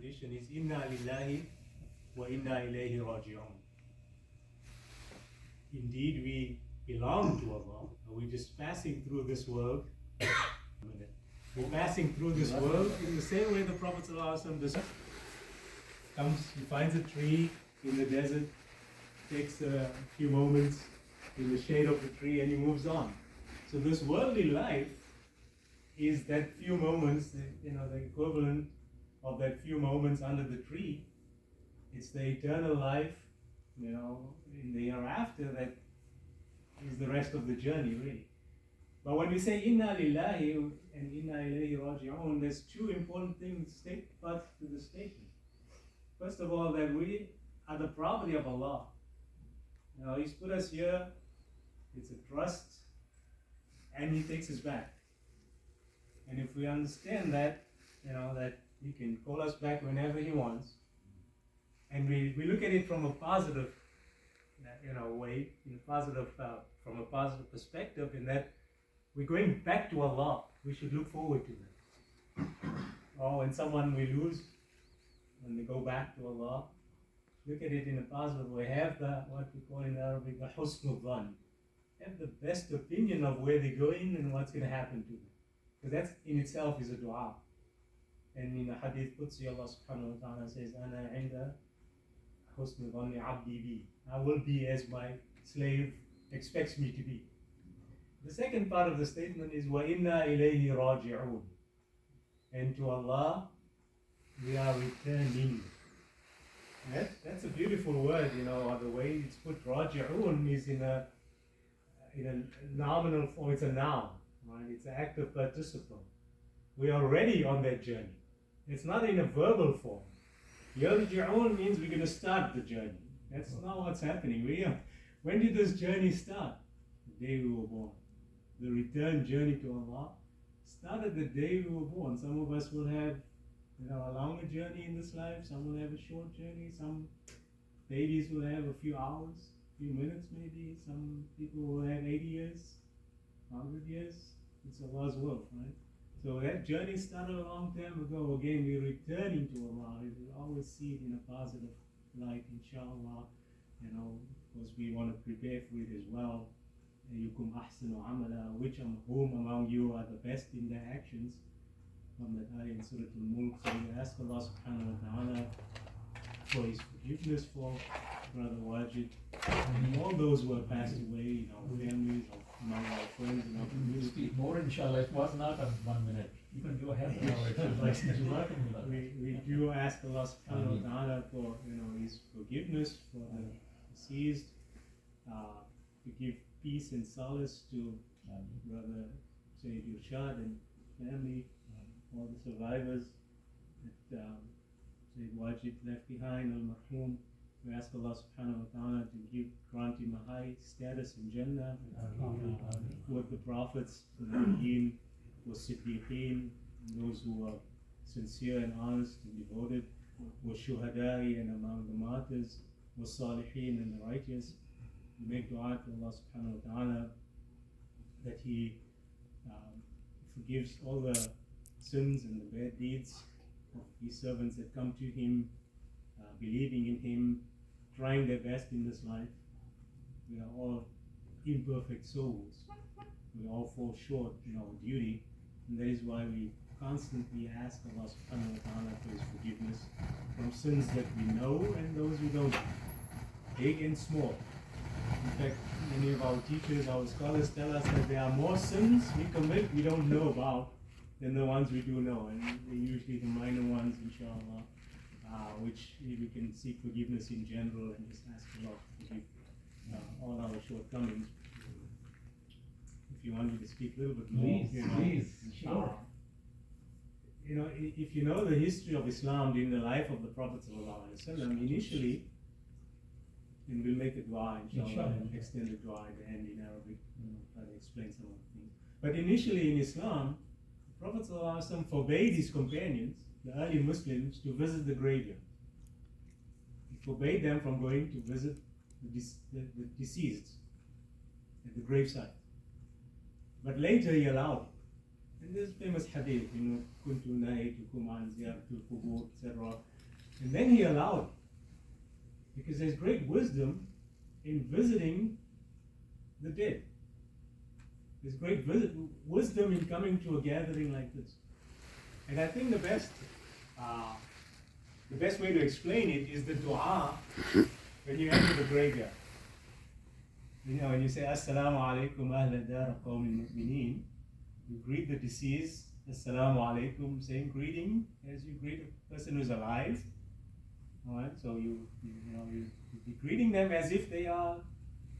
condition is Inna lillahi wa inna ilayhi raji'un. Indeed, we belong to Allah. We're just passing through this world. We're passing through this world in the same way the Prophet ﷺ comes, he finds a tree in the desert, takes a few moments in the shade of the tree, and he moves on. So this worldly life is that few moments, the equivalent of that few moments under the tree. It's the eternal life, in the hereafter that is the rest of the journey, really. But when we say Inna lillahi and Inna ilayhi raji'un, there's two important things, parts to the statement. First of all, that we are the property of Allah. He's put us here, it's a trust, and He takes us back. And if we understand that, that He can call us back whenever He wants, and we look at it from a positive, way, from a positive perspective, in that we're going back to Allah, we should look forward to that. Or when someone we lose, when they go back to Allah, look at it in a positive way. Have what we call in Arabic, the husnul dhan. Have the best opinion of where they're going and what's going to happen to them. Because that in itself is a dua. And in the Hadith Qudsi, Allah subhanahu wa ta'ala says, Ana inda husnul dhanni abdi bi. I will be as my slave expects me to be. The second part of the statement is, Wa inna ilayhi raji'un. And to Allah, we are returning. That's a beautiful word, the way it's put. Raji'un is in a nominal form. It's a noun, right? It's an active participle. We are already on that journey. It's not in a verbal form. Yarji'un means we're going to start the journey. That's not what's happening. When did this journey start? The day we were born. The return journey to Allah started the day we were born. Some of us will have a longer journey in this life. Some will have a short journey. Some babies will have a few hours, a few minutes maybe. Some people will have 80 years, 100 years. It's Allah's world, right? So that journey started a long time ago. Again, we're returning to Allah. We always see it in a positive light, inshallah. Because we want to prepare for it as well. Yukum ahsanu amala, whom among you are the best in their actions. From that ayah in Surah Al-Mulk. So we ask Allah subhanahu wa ta'ala for His forgiveness for Brother Wajid and all those who have passed away in our families, among our friends, in our community. Speak more, inshallah. It was not a 1 minute. You can go ahead now. We do ask Allah subhanahu wa ta'ala for His forgiveness for the deceased, to give peace and solace to Brother Sayyid Irshad and family, all the survivors that Sayyid Wajid left behind, al-marhum. We ask Allah subhanahu wa ta'ala to grant him a high status in Jannah with the prophets, the Nabiyin, with Siddiqeen, those who are sincere and honest and devoted, with Shuhada'i and among the martyrs, with Salihin and the righteous. We make dua to Allah subhanahu wa ta'ala that He forgives all the sins and the bad deeds of His servants that come to Him, believing in Him, trying their best in this life. We are all imperfect souls. We all fall short in our duty, and that is why we constantly ask Allah subhanahu wa ta'ala for His forgiveness from sins that we know and those we don't know, big and small. In fact, many of our teachers, our scholars tell us that there are more sins we commit we don't know about than the ones we do know, and they're usually the minor ones, inshallah, which we can seek forgiveness in general and just ask Allah to forgive all our shortcomings. If you want me to speak a little bit more, please, sure. If you know the history of Islam during the life of the Prophet ﷺ, initially, and we'll make a dua, inshallah, and extend the dua at the end in Arabic, try to explain some of the things. But initially in Islam, the Prophet ﷺ forbade his companions, the early Muslims, to visit the graveyard. He forbade them from going to visit the deceased at the gravesite. But later he allowed it. And there's famous hadith, kuntu nahaytukum an ziyaratul qubur, etc. And then he allowed, because there's great wisdom in visiting the dead. There's great wisdom in coming to a gathering like this. And I think the best way to explain it is the dua when you enter the graveyard. You know, when you say Assalamu alaikum ahla dar qawmin mu'mineen, you greet the deceased, Assalamu alaikum, same greeting as you greet a person who's alive. Alright, so you be greeting them as if they are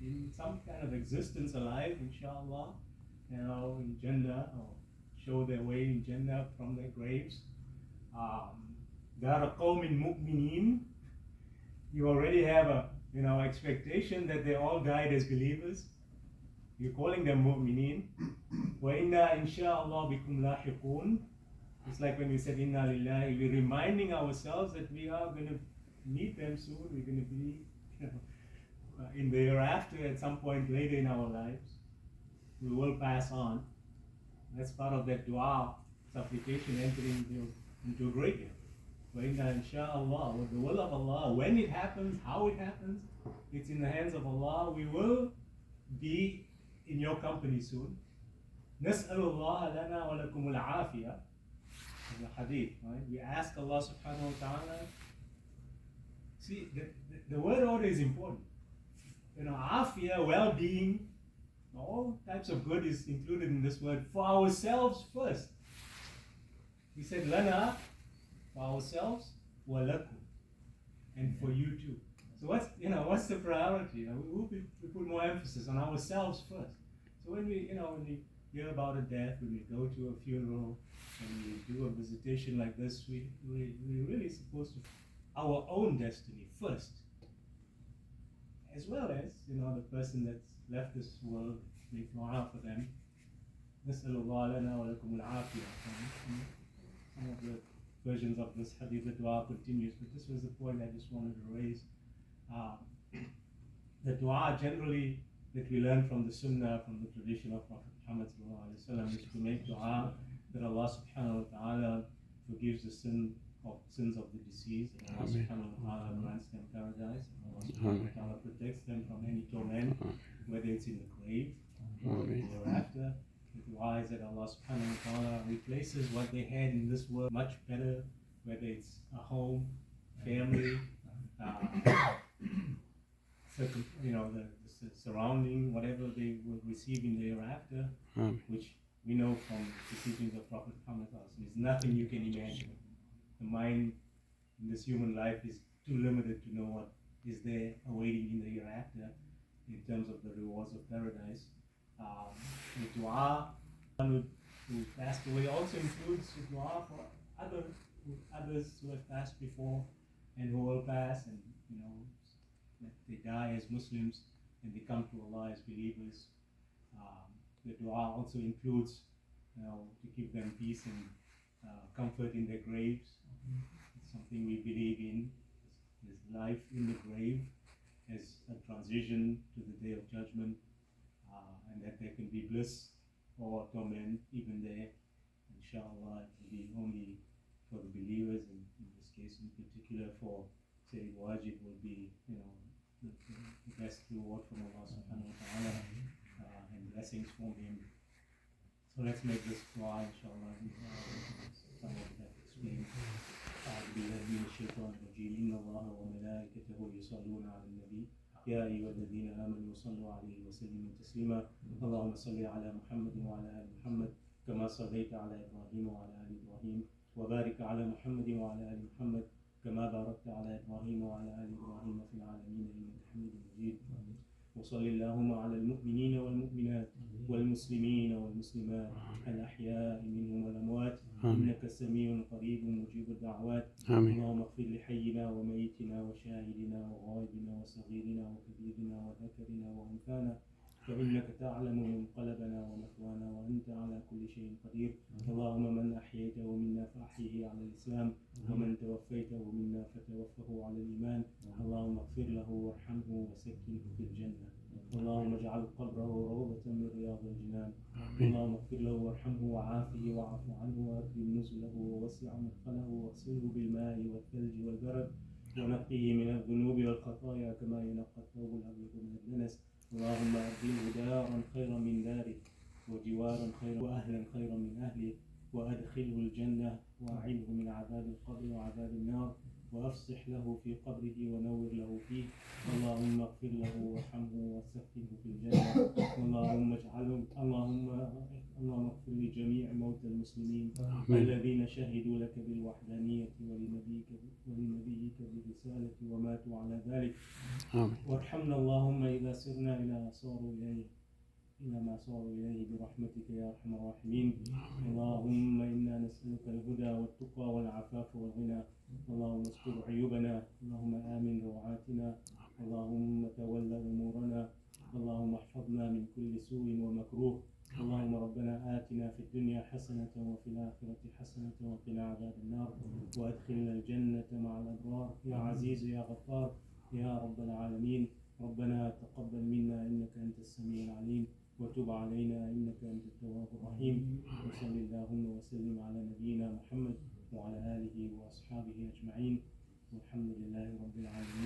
in some kind of existence alive, inshallah, you know, in Jannah, or show their way in Jannah from their graves. Dar qawmin mu'mineen, you already have a expectation that they all died as believers. You're calling them mu'mineen. Wa inna insha'Allah bikum lahiqun. It's like when we said inna lillahi, we're reminding ourselves that we are going to meet them soon. We're going to be in the hereafter at some point later in our lives. We will pass on. That's part of that dua, supplication, entering into a graveyard. Wa inna insha'Allah, with the will of Allah, when it happens, how it happens, it's in the hands of Allah. We will be in your company soon. Nas'alullah lana wa lakum al-afiyah. The hadith, right? We ask Allah subhanahu wa ta'ala. See, the word order is important. Afiyah, well-being, all types of good is included in this word. For ourselves first. He said, lana, for ourselves, wa lakum, and for you too. So what's the priority? We put more emphasis on ourselves first. So when we hear about a death, when we go to a funeral, when we do a visitation like this, we really supposed to our own destiny first, as well as the person that's left this world. Make dua for them. Nas'alullah lana wa lakum al-afiyah. Some of the versions of this hadith, the dua continues, but this was the point I just wanted to raise. The dua generally that we learn from the sunnah, from the tradition of Prophet Muhammad is to make dua that Allah subhanahu wa ta'ala forgives the sins of the deceased, and Allah subhanahu wa ta'ala grants them paradise, and Allah subhanahu wa ta'ala protects them from any torment, whether it's in the grave or hereafter. The dua is that Allah subhanahu wa ta'ala replaces what they had in this world much better, whether it's a home, family, the surrounding, whatever they will receive in the hereafter, which we know from the teachings of Prophet Muhammad is nothing you can imagine. The mind in this human life is too limited to know what is there awaiting in the hereafter in terms of the rewards of paradise. The dua who passed away also includes the dua for others who have passed before and who will pass, and that they die as Muslims and they come to Allah as believers. The dua also includes to give them peace and comfort in their graves. It's something we believe in. There's life in the grave as a transition to the day of judgment, and that there can be bliss or torment even there. Inshallah, it will be only for the believers, and in this case in particular for Sayyid Wajid will be the best reward from Allah subhanahu wa ta'ala, and blessings from him. So let's make this dua, inshallah. Some of that explained. أعوذ بالله من الشيطان الرجيم. إن الله وملائكته يصلون على النبي يا أيها الذين آمنوا صلوا عليه وسلموا تسليما. اللهم صل على محمد وعلى آل محمد كما صليت على إبراهيم وعلى آل إبراهيم وبارك على محمد وعلى آل محمد كما باركت على إبراهيم وعلى آل إبراهيم في العالمين إنك حميد مجيد. وصل اللهم على المؤمنين والمؤمنات والمسلمين والمسلمات الأحياء منهم والأموات إنك سميع قريب مجيب الدعوات. اللهم اغفر لحينا وميتنا وشاهدنا وغائبنا وصغيرنا وكبيرنا وذكرنا وأنثانا فإنك تعلم منقلبنا ومثوانا وأنت على كل شيء قدير. اللهم من أحييته منا فأحيه على الإسلام ومن توفيته منا فتوفه على الإيمان. اللهم اغفر له وارحمه وسكنه في الجنة. اللهم اجعل قبره روضة من رياض الجنان. اللهم اغفر له وارحمه وعافه واعف عنه وأكرم نزله ووسع مدخله واغسله بالماء والثلج والبرد ونقيه من الذنوب والخطايا كما ينقى الثوب الأبيض من الدنس. اللهم أبدله دارا خيرا من داره، وجوارا خيرا، وأهلا خيرا من أهله، وأدخله الجنة، وأعينه من عذاب القبر وعذاب النار، وأفصح له في قبره ونور له فيه. اللهم اغفر له وارحمه وسكنه في الجنة. اللهم اغفر لجميع موتى المسلمين الذين شهدوا لك بالوحدانية ولنبيك بالرسالة وماتوا على ذلك. وارحمنا اللهم إذا سرنا إلى ما صاروا إليه برحمتك يا أرحم الراحمين. اللهم إنا نسألك الهدى والتقى والعفاف والغنى. اللهم استر عيوبنا، اللهم آمن روعاتنا، اللهم تول أمورنا، اللهم احفظنا من كل سوء ومكروه. اللهم ربنا آتنا في الدنيا حسنة وفي الآخرة حسنة وقنا عذاب النار، وأدخلنا الجنة مع الأبرار يا عزيز يا غفار يا رب العالمين. ربنا تقبل منا إنك أنت السميع العليم، وتب علينا إنك أنت التواب الرحيم. وصل اللهم وسلم على نبينا محمد وعلى آله وأصحابه أجمعين، والحمد لله رب العالمين.